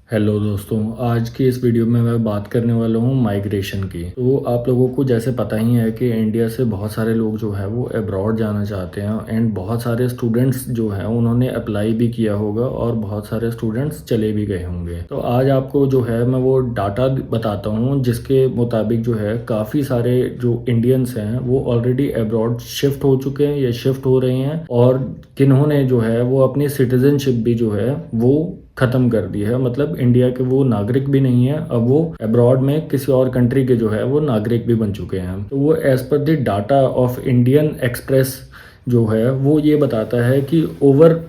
Hello दोस्तों, आज की इस वीडियो में मैं बात करने वाला हूँ माइग्रेशन की। तो आप लोगों को जैसे पता ही है कि इंडिया से बहुत सारे लोग जो है वो अब्रॉड जाना चाहते हैं एंड बहुत सारे स्टूडेंट्स जो हैं उन्होंने अप्लाई भी किया होगा और बहुत सारे स्टूडेंट्स चले भी गए होंगे। तो आज आपको जो है मैं वो डाटा बताता हूँ जिसके मुताबिक जो है काफ़ी सारे जो इंडियंस हैं वो ऑलरेडी अब्रॉड शिफ्ट हो चुके हैं या शिफ्ट हो रहे हैं, और किन्होंने जो है वो अपनी सिटीजनशिप भी जो है वो ख़त्म कर दी है। मतलब इंडिया के वो नागरिक भी नहीं है, अब वो अब्रॉड में किसी और कंट्री के जो है वो नागरिक भी बन चुके हैं। तो वो as per the data of Indian express जो है वो ये बताता है कि ओवर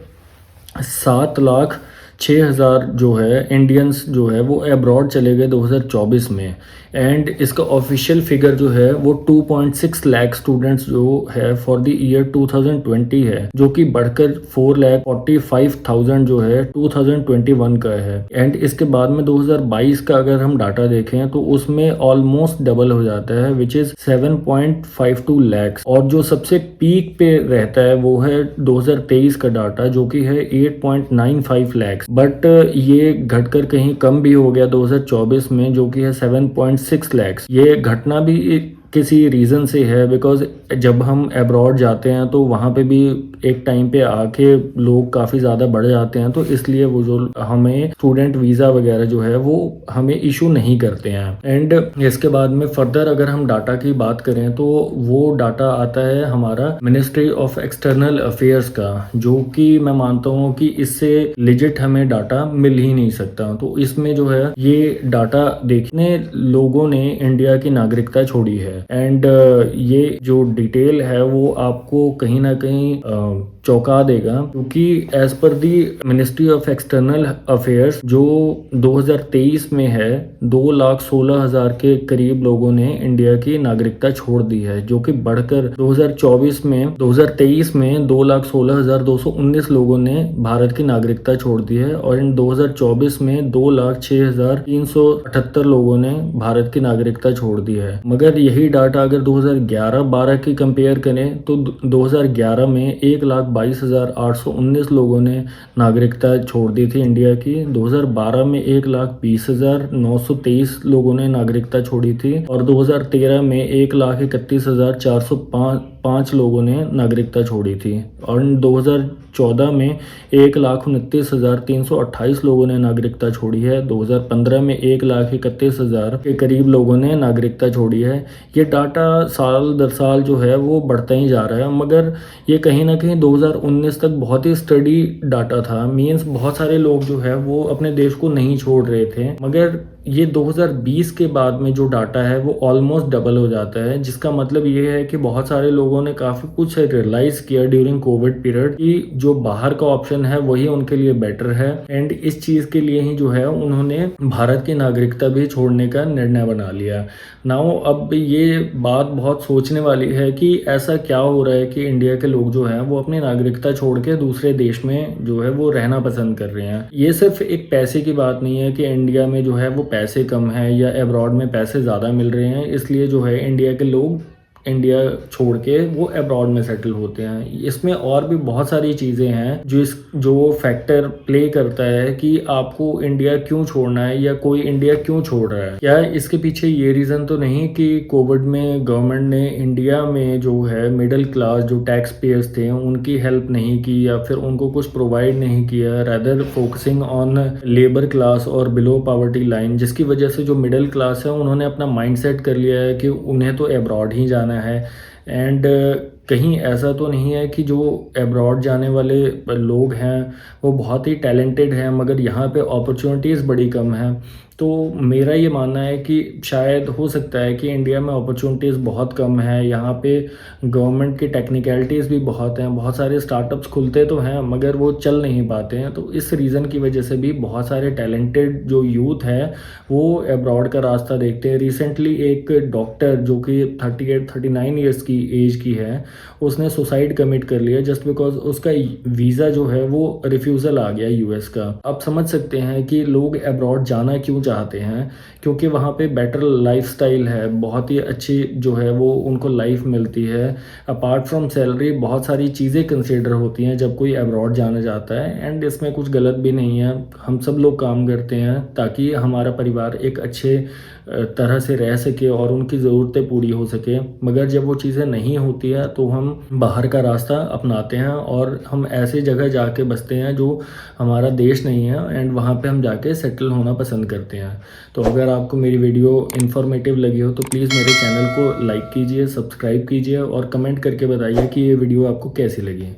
7,06,000 जो है इंडियंस जो है वो अब्रॉड चले गए 2024 में। एंड इसका ऑफिशियल फिगर जो है वो 2.6 लाख स्टूडेंट्स जो है फॉर द ईयर 2020 है, जो कि बढ़कर 4,45,000 जो है 2021 का है। एंड इसके बाद में 2022 का अगर हम डाटा देखें तो उसमें ऑलमोस्ट डबल हो जाता है, विच इज 7.52 लाख। और जो सबसे पीक पे रहता है वो है 2023 का डाटा, जो कि है 8.95 लाख। बट ये घटकर कहीं कम भी हो गया 2024 में, जो कि है 7.6 लाख। ये घटना भी किसी रीज़न से है, बिकॉज जब हम अब्रॉड जाते हैं तो वहाँ पे भी एक टाइम पे आके लोग काफ़ी ज़्यादा बढ़ जाते हैं, तो इसलिए वो जो हमें स्टूडेंट वीज़ा वगैरह जो है वो हमें इशू नहीं करते हैं। एंड इसके बाद में फर्दर अगर हम डाटा की बात करें तो वो डाटा आता है हमारा मिनिस्ट्री ऑफ एक्सटर्नल अफेयर्स का, जो कि मैं मानता हूँ कि इससे लिजिट हमें डाटा मिल ही नहीं सकता। तो इसमें जो है ये डाटा देखने लोगों ने इंडिया की नागरिकता छोड़ी है। एंड ये जो डिटेल है वो आपको कहीं ना कहीं चौंका देगा, क्योंकि एज पर the ministry of external affairs जो 2023 में है 2,16,000 के करीब लोगों ने इंडिया की नागरिकता छोड़ दी है, जो कि बढ़कर 2023 में 2,16,219 लोगों ने भारत की नागरिकता छोड़ दी है। और इन 2024 में 2,06,378 लोगों ने भारत की नागरिकता छोड़ दी है। मगर यही डाटा अगर 2011-12 की कंपेयर करें तो 2011 में 1,22,819 लोगों ने नागरिकता छोड़ दी थी इंडिया की। 2012 में 1,20,923 लोगों ने नागरिकता छोड़ी थी, और 2013 में 1,31,405 लोगों ने नागरिकता छोड़ी थी। और 2014 में 1,29,328 लोगों ने नागरिकता छोड़ी है। 2015 में 1,31,000 के करीब लोगों ने नागरिकता छोड़ी है। ये डाटा साल दर साल जो है वो बढ़ता ही जा रहा है, मगर ये कहीं ना कहीं 2019 तक बहुत ही स्टडी डाटा था। मीन्स बहुत सारे लोग जो है वो अपने देश को नहीं छोड़ रहे थे, मगर ये 2020 के बाद में जो डाटा है वो ऑलमोस्ट डबल हो जाता है, जिसका मतलब ये है कि बहुत सारे लोगों ने काफ़ी कुछ रियलाइज़ किया ड्यूरिंग कोविड पीरियड कि जो बाहर का ऑप्शन है वही उनके लिए बेटर है। एंड इस चीज़ के लिए ही जो है उन्होंने भारत की नागरिकता भी छोड़ने का निर्णय बना लिया। नाउ अब ये बात बहुत सोचने वाली है कि ऐसा क्या हो रहा है कि इंडिया के लोग जो हैं वो अपनी नागरिकता छोड़ के दूसरे देश में जो है वो रहना पसंद कर रहे हैं। ये सिर्फ एक पैसे की बात नहीं है कि इंडिया में जो है वो पैसे कम है या अब्रॉड में पैसे ज़्यादा मिल रहे हैं, इसलिए जो है इंडिया के लोग इंडिया छोड़ के वो अब्रॉड में सेटल होते हैं। इसमें और भी बहुत सारी चीज़ें हैं जो फैक्टर प्ले करता है कि आपको इंडिया क्यों छोड़ना है या कोई इंडिया क्यों छोड़ रहा है। क्या इसके पीछे ये रीज़न तो नहीं कि कोविड में गवर्नमेंट ने इंडिया में जो है मिडिल क्लास जो टैक्स पेयर्स थे उनकी हेल्प नहीं की या फिर उनको कुछ प्रोवाइड नहीं किया, rather focusing on labour class और बिलो पॉवर्टी लाइन, जिसकी वजह से जो मिडिल क्लास है उन्होंने अपना माइंड सेट कर लिया है कि उन्हें तो अब्रॉड ही जाना है। एंड कहीं ऐसा तो नहीं है कि जो अब्रॉड जाने वाले लोग हैं वो बहुत ही टैलेंटेड हैं, मगर यहाँ पे अपॉर्चुनिटीज़ बड़ी कम हैं। तो मेरा ये मानना है कि शायद हो सकता है कि इंडिया में अपॉर्चुनिटीज़ बहुत कम है, यहाँ पे गवर्नमेंट की टेक्निकलिटीज़ भी बहुत हैं, बहुत सारे स्टार्टअप्स खुलते तो हैं मगर वो चल नहीं पाते हैं। तो इस रीज़न की वजह से भी बहुत सारे टैलेंटेड जो यूथ है वो अब्रॉड का रास्ता देखते हैं। रिसेंटली एक डॉक्टर जो कि 38-39 ईयर्स की एज की है, उसने सुसाइड कमिट कर लिया जस्ट बिकॉज उसका वीज़ा जो है वो रिफ्यूज़ल आ गया यूएस का। आप समझ सकते हैं कि लोग अब्रॉड जाना क्यों चाहते हैं, क्योंकि वहाँ पे बेटर लाइफस्टाइल है, बहुत ही अच्छी जो है वो उनको लाइफ मिलती है। अपार्ट फ्रॉम सैलरी बहुत सारी चीज़ें कंसिडर होती हैं जब कोई अब्रॉड जाना चाहता है, एंड इसमें कुछ गलत भी नहीं है। हम सब लोग काम करते हैं ताकि हमारा परिवार एक अच्छे तरह से रह सके और उनकी ज़रूरतें पूरी हो सके। मगर जब वो चीज़ें नहीं होती है तो हम बाहर का रास्ता अपनाते हैं और हम ऐसी जगह जाके बसते हैं जो हमारा देश नहीं है, एंड वहाँ पे हम जाके सेटल होना पसंद करते हैं। तो अगर आपको मेरी वीडियो इन्फॉर्मेटिव लगी हो तो प्लीज़ मेरे चैनल को लाइक कीजिए, सब्सक्राइब कीजिए और कमेंट करके बताइए कि ये वीडियो आपको कैसी लगी।